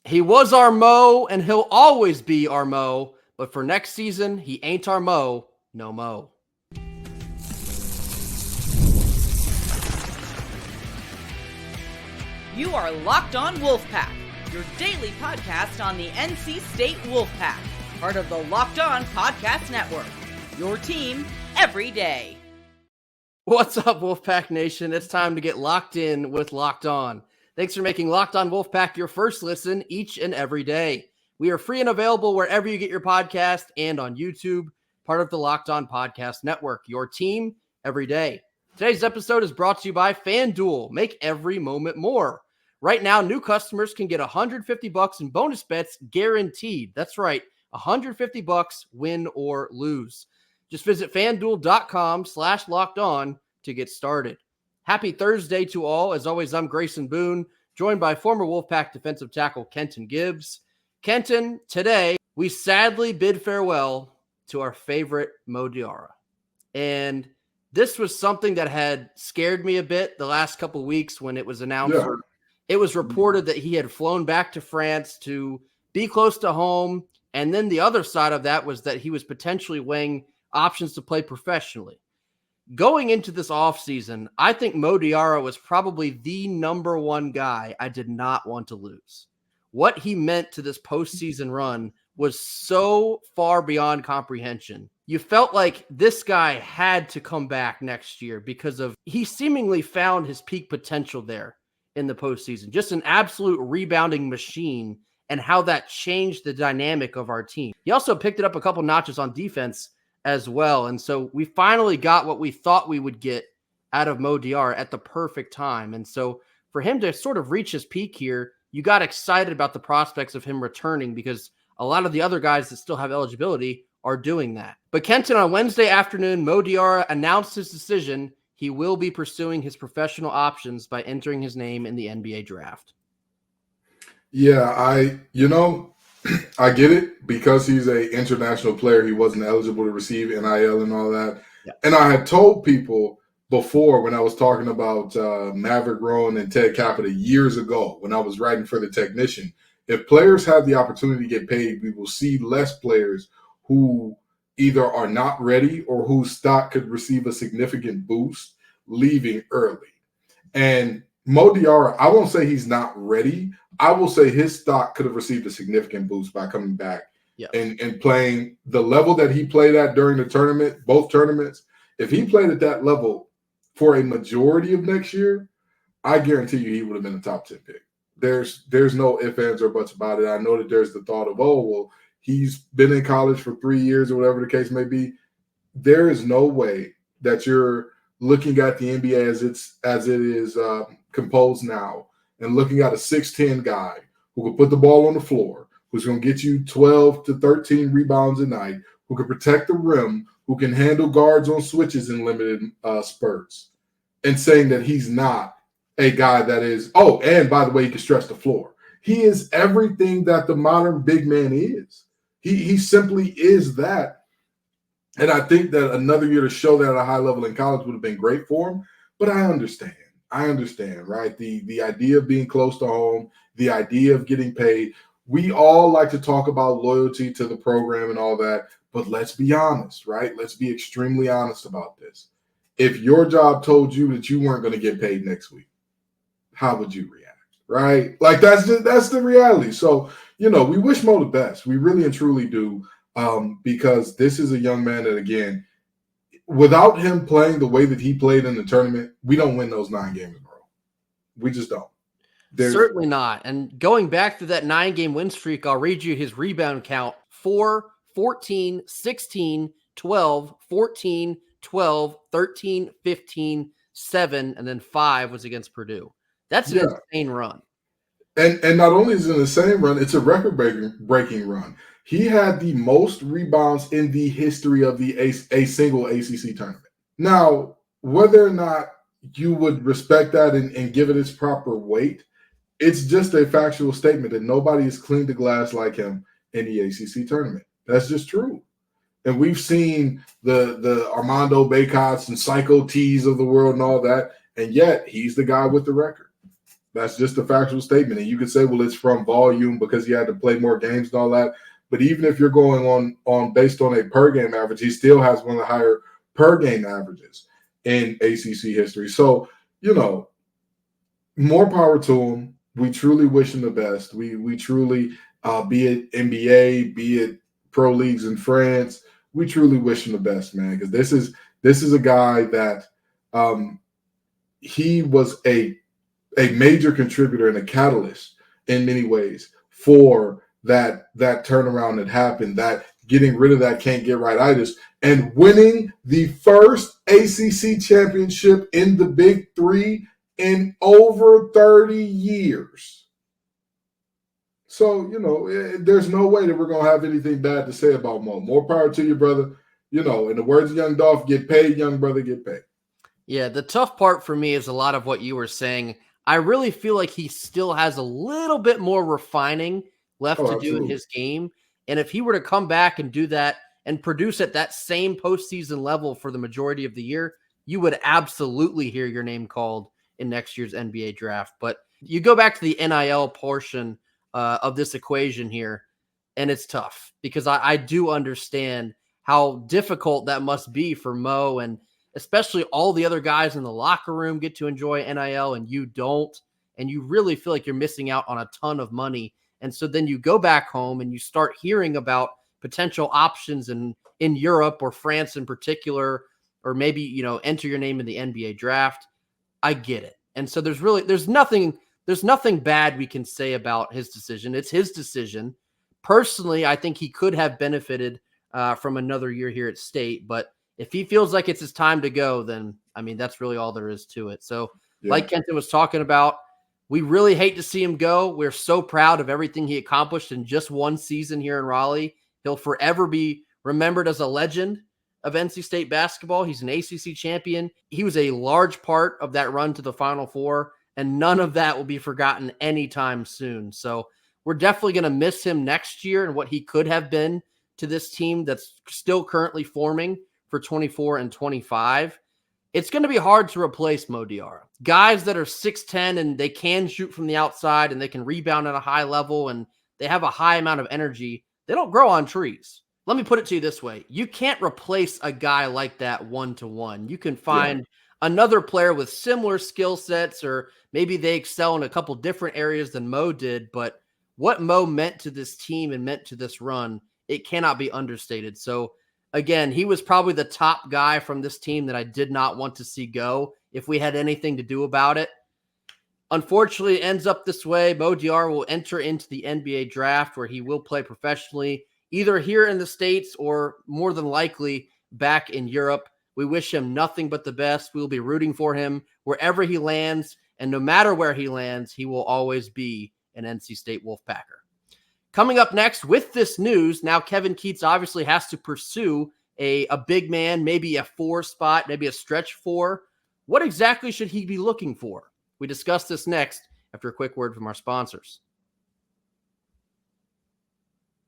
He was our Mo, and he'll always be our Mo. But for next season, he ain't our Mo, no Mo. You are Locked On Wolfpack, your daily podcast on the NC State Wolfpack, part of the Locked On Podcast Network, your team every day. What's up, Wolfpack Nation? It's time to get locked in with Locked On. Thanks for making Locked On Wolfpack your first listen each and every day. We are free and available wherever you get your podcast and on YouTube, part of the Locked On Podcast Network, your team every day. Today's episode is brought to you by FanDuel. Make every moment more. Right now, new customers can get $150 in bonus bets guaranteed. That's right, $150 win or lose. Just visit FanDuel.com/lockedon to get started. Happy Thursday to all. As always, I'm Grayson Boone, joined by former Wolfpack defensive tackle Kenton Gibbs. Kenton, today we sadly bid farewell to our favorite Mo Diarra. And this was something that had scared me a bit the last couple of weeks when it was announced. Yeah. It was reported that he had flown back to France to be close to home. And then the other side of that was that he was potentially weighing options to play professionally. Going into this offseason, I think Mo Diarra was probably the number one guy I did not want to lose. What he meant to this postseason run was so far beyond comprehension. You felt like this guy had to come back next year because he seemingly found his peak potential there in the postseason. Just an absolute rebounding machine, and how that changed the dynamic of our team. He also picked it up a couple notches on defense as well. And so we finally got what we thought we would get out of Mo Diarra at the perfect time. And so for him to sort of reach his peak here, you got excited about the prospects of him returning because a lot of the other guys that still have eligibility are doing that. But Kenton, on Wednesday afternoon, Mo Diarra announced his decision. He will be pursuing his professional options by entering his name in the NBA draft. Yeah, I get it because he's an international player. He wasn't eligible to receive NIL and all that. Yeah. And I had told people before when I was talking about Maverick Rowan and Ted Capita years ago when I was writing for The Technician, if players have the opportunity to get paid, we will see less players who either are not ready or whose stock could receive a significant boost leaving early. And Mo Diarra, I won't say he's not ready. I will say his stock could have received a significant boost by coming back and playing the level that he played at during the tournament, both tournaments. If he played at that level for a majority of next year, I guarantee you he would have been a top 10 pick. There's no ifs, ands, or buts about it. I know that there's the thought of, oh, well, he's been in college for 3 years or whatever the case may be. There is no way that you're looking at the NBA as it is composed now and looking at a 6'10" guy who can put the ball on the floor, who's going to get you 12 to 13 rebounds a night, who can protect the rim, who can handle guards on switches in limited spurts, and saying that he's not a guy that is, oh, and by the way, he can stretch the floor. He is everything that the modern big man is. He simply is that. And I think that another year to show that at a high level in college would have been great for him. But I understand, right? The idea of being close to home, the idea of getting paid. We all like to talk about loyalty to the program and all that. But let's be honest, right? Let's be extremely honest about this. If your job told you that you weren't going to get paid next week, how would you react, right? Like that's the reality. So, we wish Mo the best. We really and truly do. Because this is a young man that, again, without him playing the way that he played in the tournament, we don't win those 9 games in a row. We just don't. Certainly not. And going back to that 9-game win streak, I'll read you his rebound count: 4, 14, 16, 12, 14, 12, 13, 15, 7, and then 5 was against Purdue. That's an insane run. And not only is it an insane run, it's a record-breaking run. He had the most rebounds in the history of a single ACC tournament. Now, whether or not you would respect that and give it its proper weight, it's just a factual statement that nobody has cleaned the glass like him in the ACC tournament. That's just true. And we've seen the Armando Baycots and Psycho T's of the world and all that, and yet he's the guy with the record. That's just a factual statement. And you could say, well, it's from volume because he had to play more games and all that. But even if you're going on based on a per game average, he still has one of the higher per game averages in ACC history. So, more power to him. We truly wish him the best. We truly, be it NBA, be it pro leagues in France, we truly wish him the best, man. Because this is a guy that he was a major contributor and a catalyst in many ways for that turnaround that happened, that getting rid of that can't get right-itis and winning the first ACC championship in the Big Three in over 30 years. So, there's no way that we're going to have anything bad to say about Mo. More power to you, brother. In the words of Young Dolph, get paid, young brother, get paid. Yeah, the tough part for me is a lot of what you were saying. I really feel like he still has a little bit more refining left to do in his game. And if he were to come back and do that and produce at that same postseason level for the majority of the year, you would absolutely hear your name called in next year's NBA draft. But you go back to the NIL portion of this equation here, and it's tough because I do understand how difficult that must be for Mo, and especially all the other guys in the locker room get to enjoy NIL and you don't, and you really feel like you're missing out on a ton of money. And so then you go back home and you start hearing about potential options in Europe or France in particular, or maybe, enter your name in the NBA draft. I get it. And so there's nothing bad we can say about his decision. It's his decision. Personally, I think he could have benefited from another year here at State, but if he feels like it's his time to go, then, that's really all there is to it. So like Kenton was talking about, we really hate to see him go. We're so proud of everything he accomplished in just one season here in Raleigh. He'll forever be remembered as a legend of NC State basketball. He's an ACC champion. He was a large part of that run to the Final Four, and none of that will be forgotten anytime soon. So we're definitely going to miss him next year and what he could have been to this team that's still currently forming for 24 and 25. It's going to be hard to replace Mo Diarra. Guys that are 6'10" and they can shoot from the outside and they can rebound at a high level and they have a high amount of energy, they don't grow on trees. Let me put it to you this way. You can't replace a guy like that one-to-one. You can find another player with similar skill sets, or maybe they excel in a couple different areas than Mo did, but what Mo meant to this team and meant to this run, it cannot be understated. So again, he was probably the top guy from this team that I did not want to see go if we had anything to do about it. Unfortunately, it ends up this way. Mo Diarra will enter into the NBA draft where he will play professionally, either here in the States or more than likely back in Europe. We wish him nothing but the best. We will be rooting for him wherever he lands, and no matter where he lands, he will always be an NC State Wolfpacker. Coming up next with this news, now Kevin Keatts obviously has to pursue a big man, maybe a 4 spot, maybe a stretch 4. What exactly should he be looking for? We discuss this next after a quick word from our sponsors.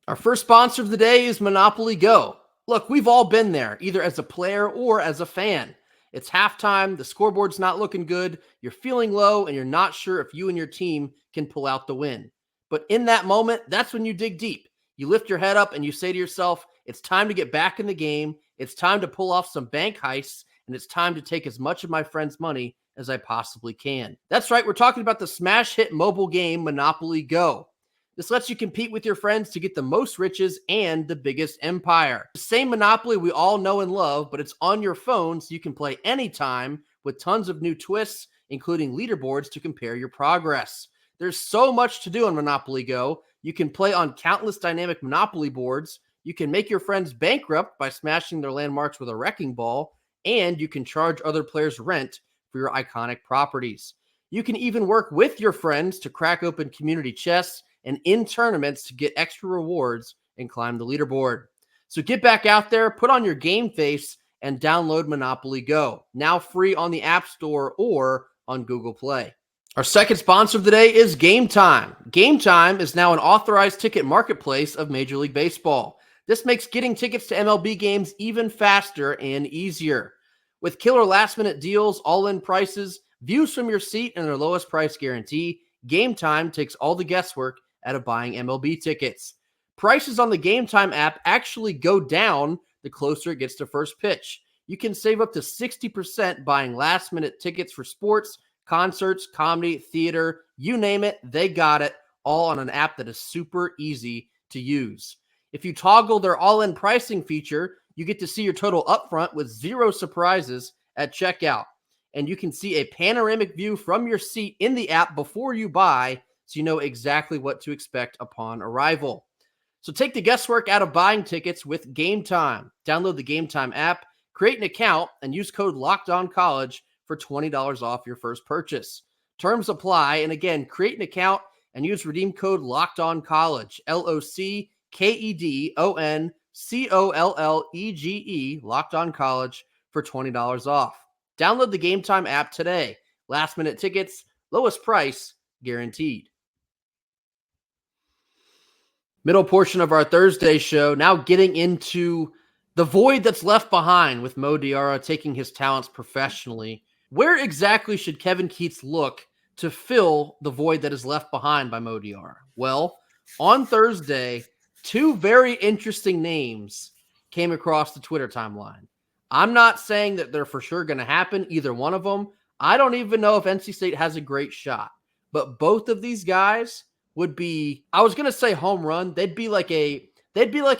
Our first sponsor of the day is Monopoly Go. Look, we've all been there, either as a player or as a fan. It's halftime, the scoreboard's not looking good, you're feeling low, and you're not sure if you and your team can pull out the win. But in that moment, that's when you dig deep. You lift your head up and you say to yourself, it's time to get back in the game, it's time to pull off some bank heists, and it's time to take as much of my friends' money as I possibly can. That's right, we're talking about the smash hit mobile game Monopoly Go. This lets you compete with your friends to get the most riches and the biggest empire. The same Monopoly we all know and love, but it's on your phone so you can play anytime with tons of new twists, including leaderboards to compare your progress. There's so much to do on Monopoly Go. You can play on countless dynamic Monopoly boards. You can make your friends bankrupt by smashing their landmarks with a wrecking ball, and you can charge other players rent for your iconic properties. You can even work with your friends to crack open community chests and in tournaments to get extra rewards and climb the leaderboard. So get back out there, put on your game face, and download Monopoly Go. Now free on the App Store or on Google Play. Our second sponsor of the day is Gametime. Gametime is now an authorized ticket marketplace of Major League Baseball. This makes getting tickets to MLB games even faster and easier. With killer last-minute deals, all-in prices, views from your seat, and their lowest price guarantee, Gametime takes all the guesswork out of buying MLB tickets. Prices on the Gametime app actually go down the closer it gets to first pitch. You can save up to 60% buying last-minute tickets for sports, concerts, comedy, theater, you name it, they got it, all on an app that is super easy to use. If you toggle their all-in pricing feature, you get to see your total upfront with zero surprises at checkout. And you can see a panoramic view from your seat in the app before you buy, so you know exactly what to expect upon arrival. So take the guesswork out of buying tickets with Gametime. Download the Gametime app, create an account, and use code LOCKEDONCollege for $20 off your first purchase. Terms apply, and again, create an account and use redeem code LOCKEDONCollege, LOCKEDONCOLLEGE, Locked On College, for $20 off. Download the Gametime app today. Last minute tickets, lowest price guaranteed. Middle portion of our Thursday show, now getting into the void that's left behind with Mo Diarra taking his talents professionally. Where exactly should Kevin Keatts look to fill the void that is left behind by Mo Diarra? Well, on Thursday, two very interesting names came across the Twitter timeline. I'm not saying that they're for sure going to happen, either one of them. I don't even know if NC State has a great shot. But both of these guys would be, I was going to say home run. They'd be like a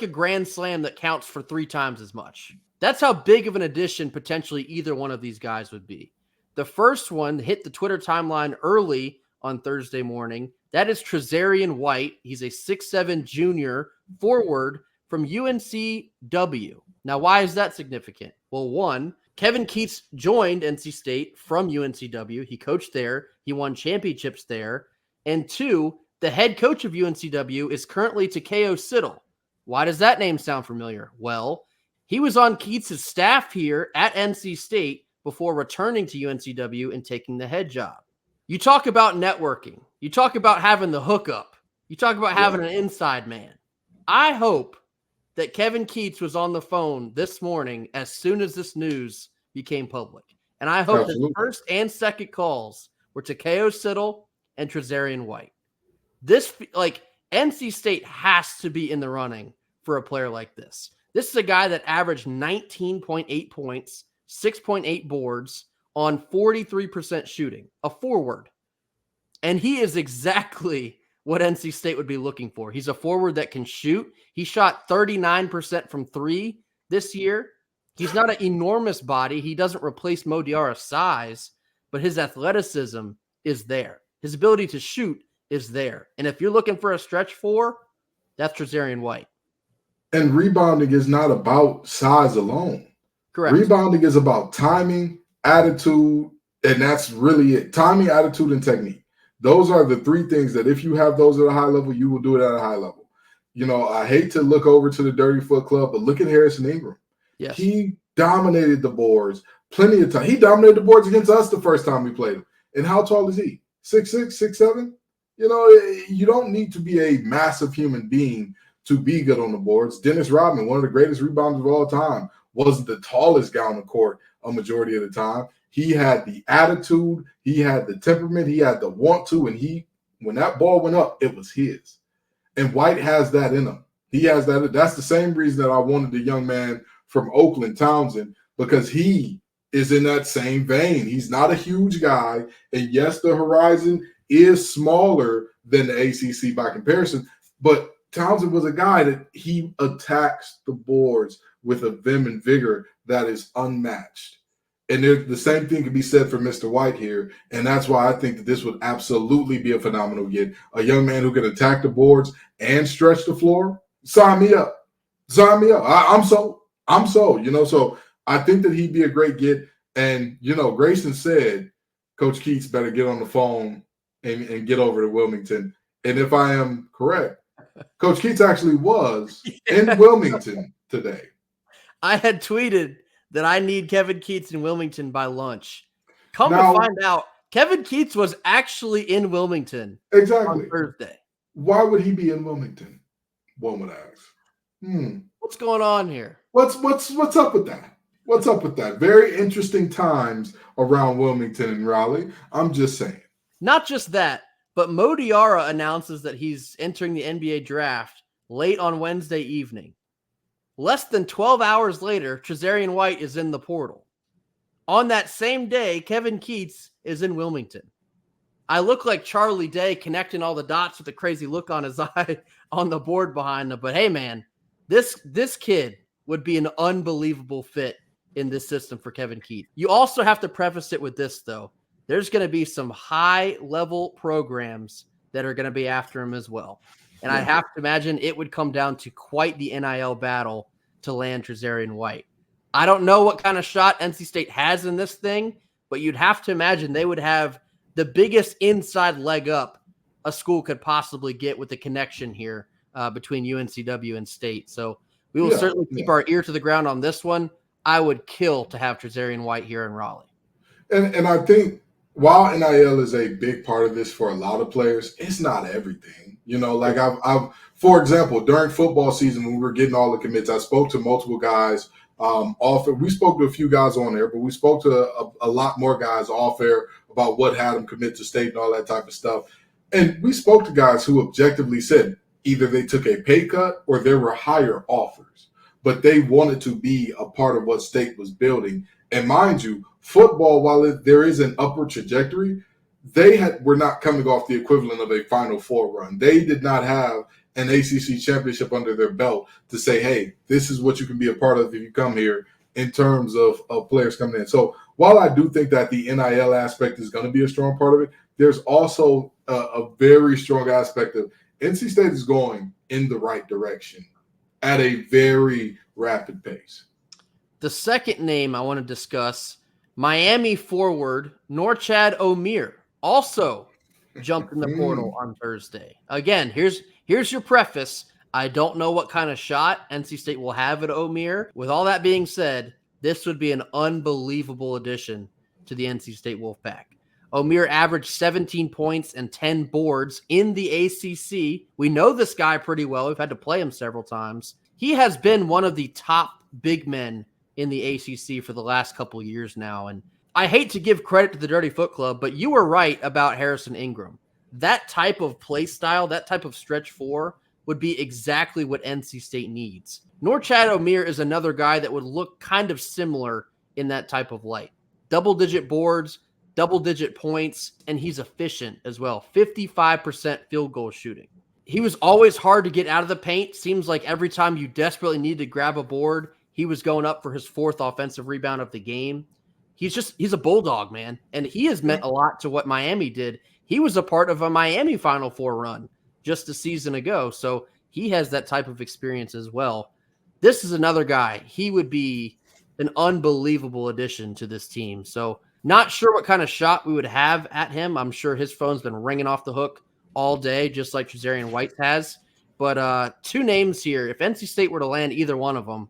grand slam that counts for 3 times as much. That's how big of an addition potentially either one of these guys would be. The first one hit the Twitter timeline early on Thursday morning. That is Trezarian White. He's a 6'7" junior forward from UNCW. Now, why is that significant? Well, one, Kevin Keatts joined NC State from UNCW. He coached there. He won championships there. And two, the head coach of UNCW is currently Takeo Siddle. Why does that name sound familiar? Well, he was on Keatts' staff here at NC State before returning to UNCW and taking the head job. You talk about networking. You talk about having the hookup. You talk about having an inside man. I hope that Kevin Keatts was on the phone this morning as soon as this news became public. And I hope the first and second calls were Takeo Siddle and Trezarian White. This, NC State has to be in the running for a player like this. This is a guy that averaged 19.8 points, 6.8 boards on 43% shooting, a forward. And he is exactly what NC State would be looking for. He's a forward that can shoot. He shot 39% from 3 this year. He's not an enormous body. He doesn't replace Mo Diarra's size, but his athleticism is there. His ability to shoot is there. And if you're looking for a stretch 4, that's Trezarian White. And rebounding is not about size alone. Correct. Rebounding is about timing, attitude, and that's really it. Timing, attitude, and technique. Those are the 3 things that if you have those at a high level, you will do it at a high level. You know, I hate to look over to the Dirty Foot Club, but look at Harrison Ingram. Yes. He dominated the boards plenty of time. He dominated the boards against us the first time we played him. And how tall is he? 6'6", 6'7"? You know, you don't need to be a massive human being to be good on the boards. Dennis Rodman, one of the greatest rebounders of all time, wasn't the tallest guy on the court a majority of the time. He had the attitude, he had the temperament, he had the want to, and when that ball went up, it was his. And White has that in him. He has that. That's the same reason that I wanted the young man from Oakland, Townsend, because he is in that same vein. He's not a huge guy, and yes, the horizon is smaller than the ACC by comparison, but Townsend was a guy that he attacks the boards with a vim and vigor that is unmatched. And the same thing can be said for Mr. White here, and that's why I think that this would absolutely be a phenomenal get. A young man who can attack the boards and stretch the floor. Sign me up. Sign me up. I'm sold. You know, so I think that he'd be a great get. And, you know, Grayson said Coach Keatts better get on the phone and get over to Wilmington. And if I am correct, Coach Keatts actually was in Wilmington today. I had tweeted that I need Kevin Keatts in Wilmington by lunch. To find out, Kevin Keatts was actually in Wilmington on Thursday. Why would he be in Wilmington? One would ask. What's going on here? What's up with that? What's up with that? Very interesting times around Wilmington and Raleigh. I'm just saying. Not just that, but Mo Diarra announces that he's entering the NBA draft late on Wednesday evening. Less than 12 hours later, Trezarian White is in the portal. On that same day, Kevin Keatts is in Wilmington. I look like Charlie Day connecting all the dots with a crazy look on his eye on the board behind him. But hey, man, this kid would be an unbelievable fit in this system for Kevin Keatts. You also have to preface it with this, though. There's going to be some high-level programs that are going to be after him as well. And I have to imagine it would come down to quite the NIL battle to land Trezarian White. I don't know what kind of shot NC State has in this thing, but you'd have to imagine they would have the biggest inside leg up a school could possibly get with the connection here between UNCW and State. So we will certainly keep our ear to the ground on this one. I would kill to have Trezarian White here in Raleigh. And I think while NIL is a big part of this for a lot of players, it's not everything. Like I've for example, during football season when we were getting all the commits, I spoke to multiple guys off air. We spoke to a few guys on air, but we spoke to a lot more guys off air about what had them commit to State and all that type of stuff. And we spoke to guys who objectively said either they took a pay cut or there were higher offers, but they wanted to be a part of what State was building. And mind you, football, while there is an upward trajectory, were not coming off the equivalent of a Final Four run. They did not have an ACC championship under their belt to say, hey, this is what you can be a part of if you come here in terms of players coming in. So while I do think that the NIL aspect is going to be a strong part of it, there's also a very strong aspect of NC State is going in the right direction at a very rapid pace. The second name I want to discuss, Miami forward Norchad Omier, also jumped in the portal on Thursday. Again, here's your preface. I don't know what kind of shot NC State will have at Omier. With all that being said, this would be an unbelievable addition to the NC State Wolfpack. Omier averaged 17 points and 10 boards in the ACC. We know this guy pretty well. We've had to play him several times. He has been one of the top big men in the ACC for the last couple years now. And I hate to give credit to the Dirty Foot Club, but you were right about Harrison Ingram. That type of play style, that type of stretch four would be exactly what NC State needs. Norchad Omier is another guy that would look kind of similar in that type of light. Double-digit boards, double-digit points, and he's efficient as well. 55% field goal shooting. He was always hard to get out of the paint. Seems like every time you desperately needed to grab a board, he was going up for his fourth offensive rebound of the game. He's a bulldog, man. And he has meant a lot to what Miami did. He was a part of a Miami Final Four run just a season ago. So he has that type of experience as well. This is another guy. He would be an unbelievable addition to this team. So not sure what kind of shot we would have at him. I'm sure his phone's been ringing off the hook all day, just like Trezarian White has. But two names here. If NC State were to land either one of them,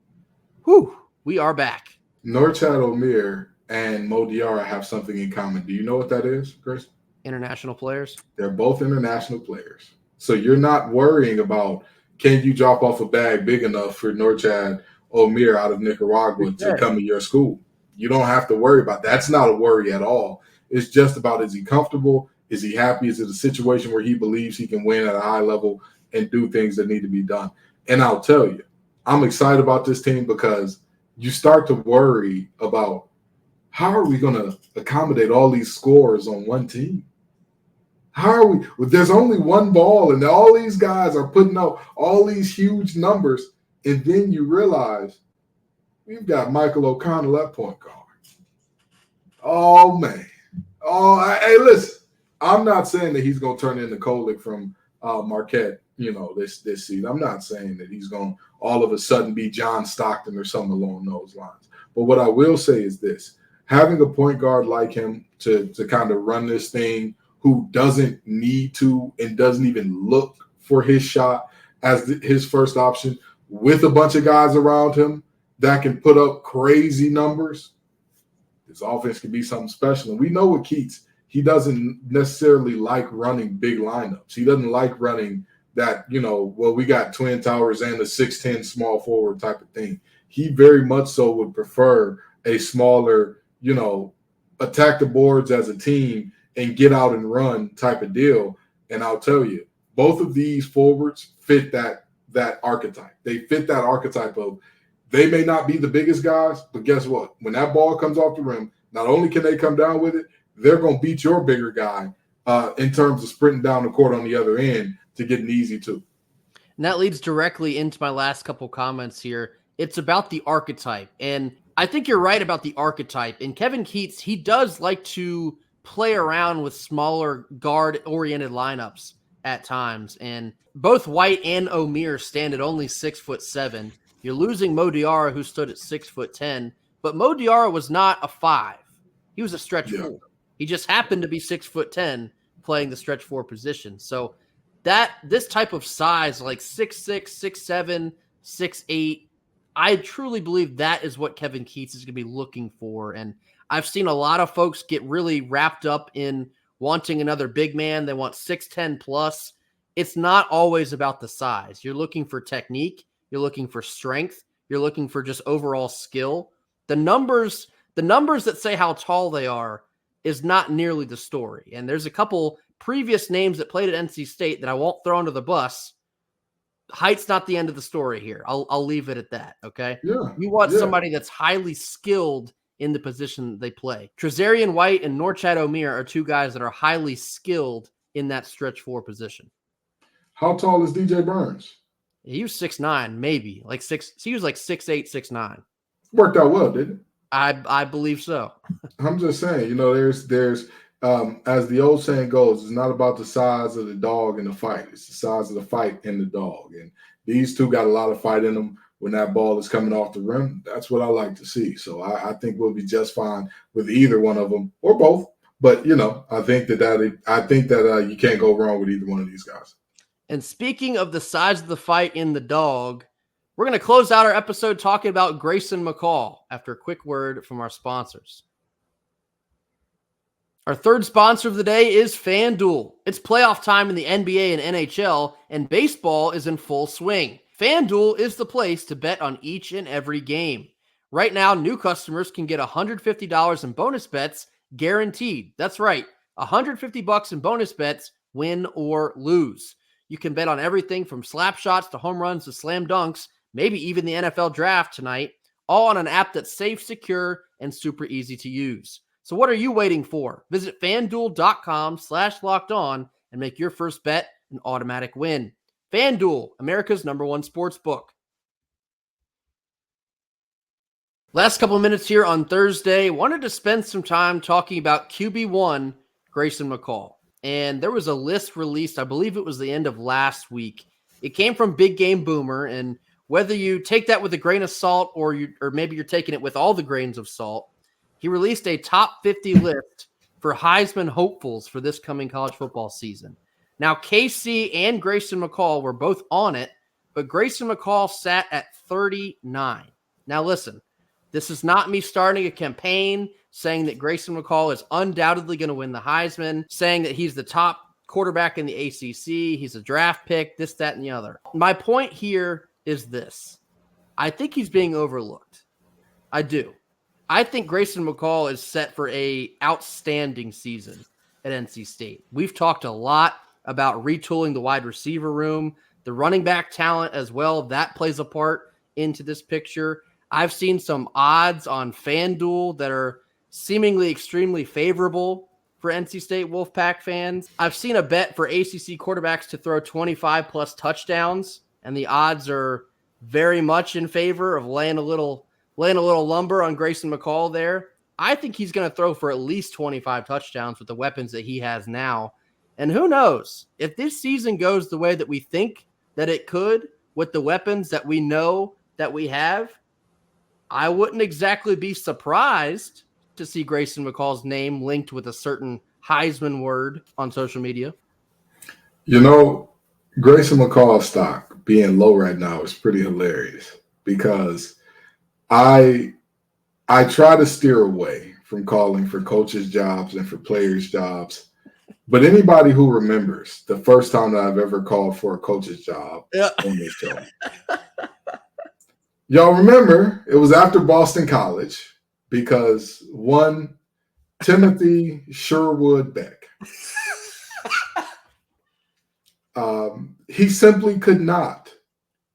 we are back. Norchad Omier and Mo Diarra have something in common. Do you know what that is, Chris? International players. They're both international players. So you're not worrying about, can you drop off a bag big enough for Norchad Omier out of Nicaragua to come to your school? You don't have to worry about that. That's not a worry at all. It's just about, is he comfortable? Is he happy? Is it a situation where he believes he can win at a high level and do things that need to be done? And I'll tell you, I'm excited about this team because you start to worry about, how are we going to accommodate all these scores on one team? How are we? There's only one ball, and all these guys are putting up all these huge numbers, and then you realize we've got Michael O'Connell at point guard. Oh, man. Hey, listen, I'm not saying that he's going to turn into Kolick from Marquette, this season. I'm not saying that he's going to all of a sudden be John Stockton or something along those lines. But what I will say is this. Having a point guard like him to kind of run this thing, who doesn't need to and doesn't even look for his shot as his first option, with a bunch of guys around him that can put up crazy numbers, this offense can be something special. And we know with Keatts, he doesn't necessarily like running big lineups. He doesn't like running that, we got Twin Towers and a 6'10 small forward type of thing. He very much so would prefer a smaller, attack the boards as a team and get out and run type of deal. And I'll tell you, both of these forwards fit that archetype. They fit that archetype of, they may not be the biggest guys, but guess what? When that ball comes off the rim, not only can they come down with it, they're going to beat your bigger guy in terms of sprinting down the court on the other end to get an easy two. And that leads directly into my last couple comments here. It's about the archetype. And I think you're right about the archetype. And Kevin Keatts, he does like to play around with smaller guard-oriented lineups at times. And both White and Omier stand at only 6'7". You're losing Mo Diarra, who stood at 6'10", but Mo Diarra was not a 5. He was a stretch 4. He just happened to be 6'10", playing the stretch 4 position. So this type of size, like 6'6", 6'7", 6'8", I truly believe that is what Kevin Keatts is going to be looking for. And I've seen a lot of folks get really wrapped up in wanting another big man. They want 6'10 plus. It's not always about the size. You're looking for technique. You're looking for strength. You're looking for just overall skill. The numbers that say how tall they are is not nearly the story. And there's a couple previous names that played at NC State that I won't throw under the bus. Height's not the end of the story here. I'll leave it at that, okay? Yeah. You want somebody that's highly skilled in the position they play. Trezarian White and Norchad Omier are two guys that are highly skilled in that stretch 4 position. How tall is DJ Burns? He was 6'9", maybe. He was like 6'8", 6'9". Worked out well, didn't it? I believe so. I'm just saying, there's as the old saying goes, it's not about the size of the dog in the fight. It's the size of the fight in the dog. And these two got a lot of fight in them when that ball is coming off the rim. That's what I like to see. So I think we'll be just fine with either one of them or both. But, I think that you can't go wrong with either one of these guys. And speaking of the size of the fight in the dog, we're going to close out our episode talking about Grayson McCall after a quick word from our sponsors. Our third sponsor of the day is FanDuel. It's playoff time in the NBA and NHL, and baseball is in full swing. FanDuel is the place to bet on each and every game. Right now, new customers can get $150 in bonus bets guaranteed. That's right, $150 in bonus bets, win or lose. You can bet on everything from slap shots to home runs to slam dunks, maybe even the NFL draft tonight, all on an app that's safe, secure, and super easy to use. So what are you waiting for? Visit FanDuel.com/lockedon and make your first bet an automatic win. FanDuel, America's #1 sportsbook. Last couple of minutes here on Thursday. Wanted to spend some time talking about QB1 Grayson McCall. And there was a list released, I believe it was the end of last week. It came from Big Game Boomer, and whether you take that with a grain of salt or maybe you're taking it with all the grains of salt, he released a top 50 list for Heisman hopefuls for this coming college football season. Now, KC and Grayson McCall were both on it, but Grayson McCall sat at 39. Now, listen, this is not me starting a campaign saying that Grayson McCall is undoubtedly going to win the Heisman, saying that he's the top quarterback in the ACC, he's a draft pick, this, that, and the other. My point here is this. I think he's being overlooked. I do. I think Grayson McCall is set for a outstanding season at NC State. We've talked a lot about retooling the wide receiver room, the running back talent as well. That plays a part into this picture. I've seen some odds on FanDuel that are seemingly extremely favorable for NC State Wolfpack fans. I've seen a bet for ACC quarterbacks to throw 25 plus touchdowns, and the odds are very much in favor of laying a little lumber on Grayson McCall there. I think he's going to throw for at least 25 touchdowns with the weapons that he has now. And who knows, if this season goes the way that we think that it could with the weapons that we know that we have, I wouldn't exactly be surprised to see Grayson McCall's name linked with a certain Heisman word on social media. Grayson McCall's stock being low right now is pretty hilarious because I try to steer away from calling for coaches' jobs and for players' jobs. But anybody who remembers the first time that I've ever called for a coach's job on this show, y'all remember it was after Boston College. because one, Timothy Sherwood Beck. He simply could not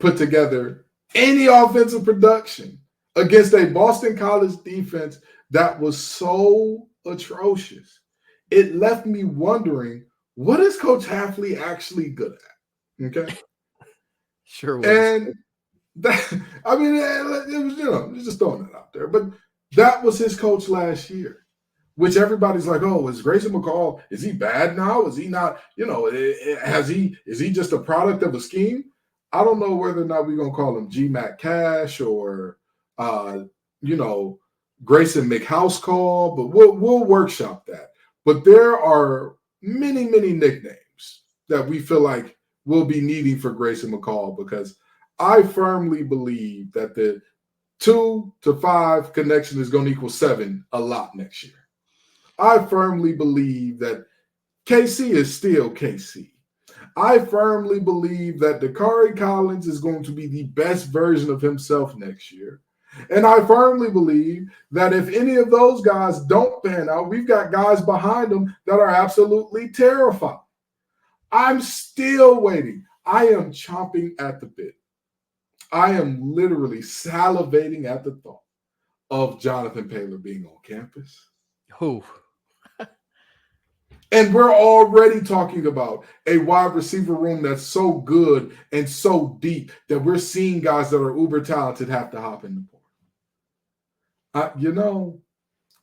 put together any offensive production against a Boston College defense that was so atrocious. It left me wondering, what is Coach Hafley actually good at? Okay. Sure was. And that, I mean, it was, just throwing it out there. But that was his coach last year, which everybody's like, oh, is Grayson McCall, is he bad now? Is he not, is he just a product of a scheme? I don't know whether or not we're going to call him GMAC Cash or, Grayson McHousecall, but we'll workshop that. But there are many, many nicknames that we feel like we'll be needing for Grayson McCall, because I firmly believe that the 2 to 5 connection is going to equal 7 a lot next year. I firmly believe that KC is still KC. I firmly believe that Dakari Collins is going to be the best version of himself next year. And I firmly believe that if any of those guys don't pan out, we've got guys behind them that are absolutely terrified. I'm still waiting. I am chomping at the bit. I am literally salivating at the thought of Jonathan Paylor being on campus. Oh. And we're already talking about a wide receiver room that's so good and so deep that we're seeing guys that are uber talented have to hop in the portal.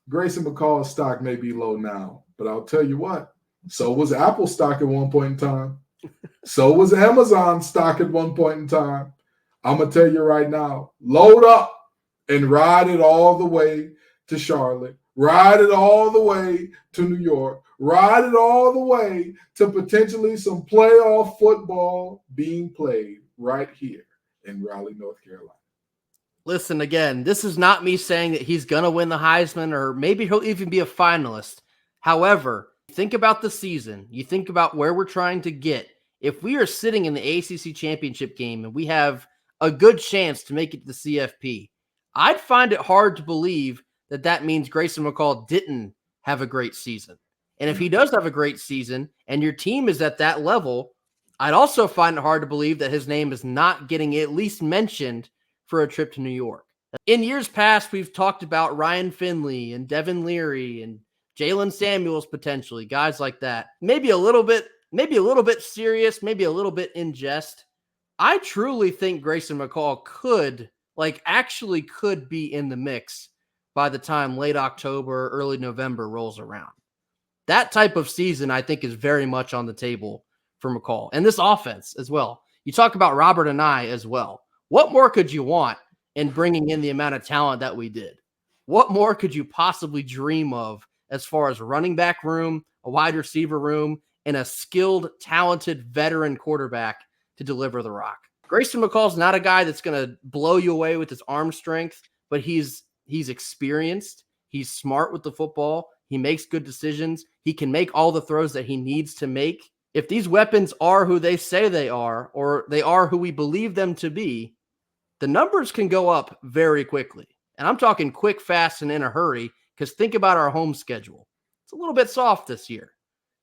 Grayson McCall's stock may be low now, but I'll tell you what, so was Apple stock at one point in time. So was Amazon stock at one point in time. I'm going to tell you right now, load up and ride it all the way to Charlotte, ride it all the way to New York, ride it all the way to potentially some playoff football being played right here in Raleigh, North Carolina. Listen, again, this is not me saying that he's going to win the Heisman or maybe he'll even be a finalist. However, think about the season. You think about where we're trying to get. If we are sitting in the ACC championship game and we have a good chance to make it to the CFP, I'd find it hard to believe that that means Grayson McCall didn't have a great season. And if he does have a great season and your team is at that level, I'd also find it hard to believe that his name is not getting at least mentioned for a trip to New York. In years past, we've talked about Ryan Finley and Devin Leary and Jalen Samuels potentially, guys like that. Maybe a little bit serious, maybe a little bit in jest. I truly think Grayson McCall could be in the mix by the time late October, early November rolls around. That type of season, I think, is very much on the table for McCall. And this offense as well. You talk about Robert and I as well. What more could you want in bringing in the amount of talent that we did? What more could you possibly dream of as far as running back room, a wide receiver room, and a skilled, talented veteran quarterback to deliver the rock? Grayson McCall's not a guy that's going to blow you away with his arm strength, but he's experienced. He's smart with the football. He makes good decisions. He can make all the throws that he needs to make. If these weapons are who they say they are, or they are who we believe them to be, the numbers can go up very quickly. And I'm talking quick, fast, and in a hurry, because think about our home schedule. It's a little bit soft this year.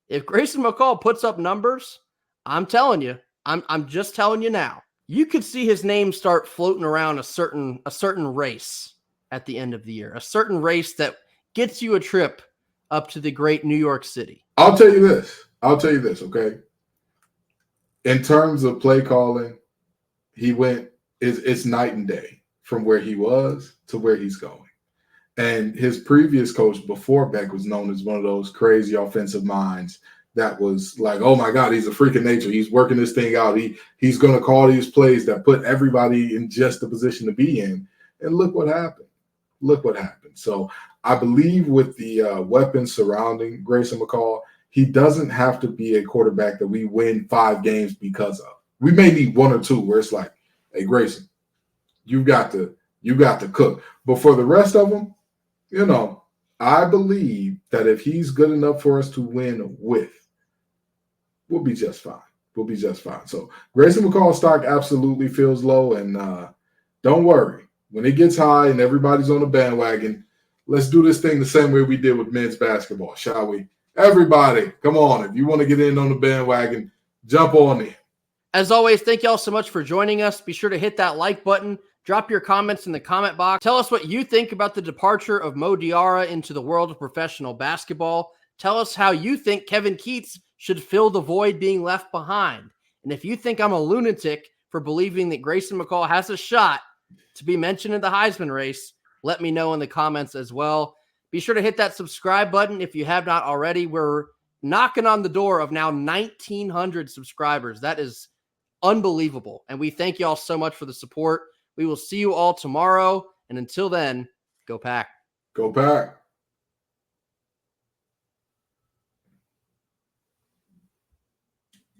If Grayson McCall puts up numbers, I'm telling you, I'm just telling you now, you could see his name start floating around a certain race at the end of the year, a certain race that gets you a trip up to the great New York City. I'll tell you this, okay? In terms of play calling, it's night and day from where he was to where he's going. And his previous coach before Beck was known as one of those crazy offensive minds that was like, oh my God, he's a freak of nature. He's working this thing out. He's going to call these plays that put everybody in just the position to be in. And look what happened. So I believe with the weapons surrounding Grayson McCall, he doesn't have to be a quarterback that we win 5 games because of. We may need 1 or 2 where it's like, hey, Grayson, you got to cook. But for the rest of them, I believe that if he's good enough for us to win with, we'll be just fine. So Grayson McCall's stock absolutely feels low, and don't worry. When it gets high and everybody's on the bandwagon, Let's do this thing the same way we did with men's basketball, shall we? Everybody, come on. If you want to get in on the bandwagon, jump on in. As always, thank you all so much for joining us. Be sure to hit that like button. Drop your comments in the comment box. Tell us what you think about the departure of Mo Diarra into the world of professional basketball. Tell us how you think Kevin Keatts should fill the void being left behind. And if you think I'm a lunatic for believing that Grayson McCall has a shot to be mentioned in the Heisman race, let me know in the comments as well. Be sure to hit that subscribe button if you have not already. We're knocking on the door of now 1,900 subscribers. That is unbelievable. And we thank you all so much for the support. We will see you all tomorrow. And until then, go Pack. Go Pack.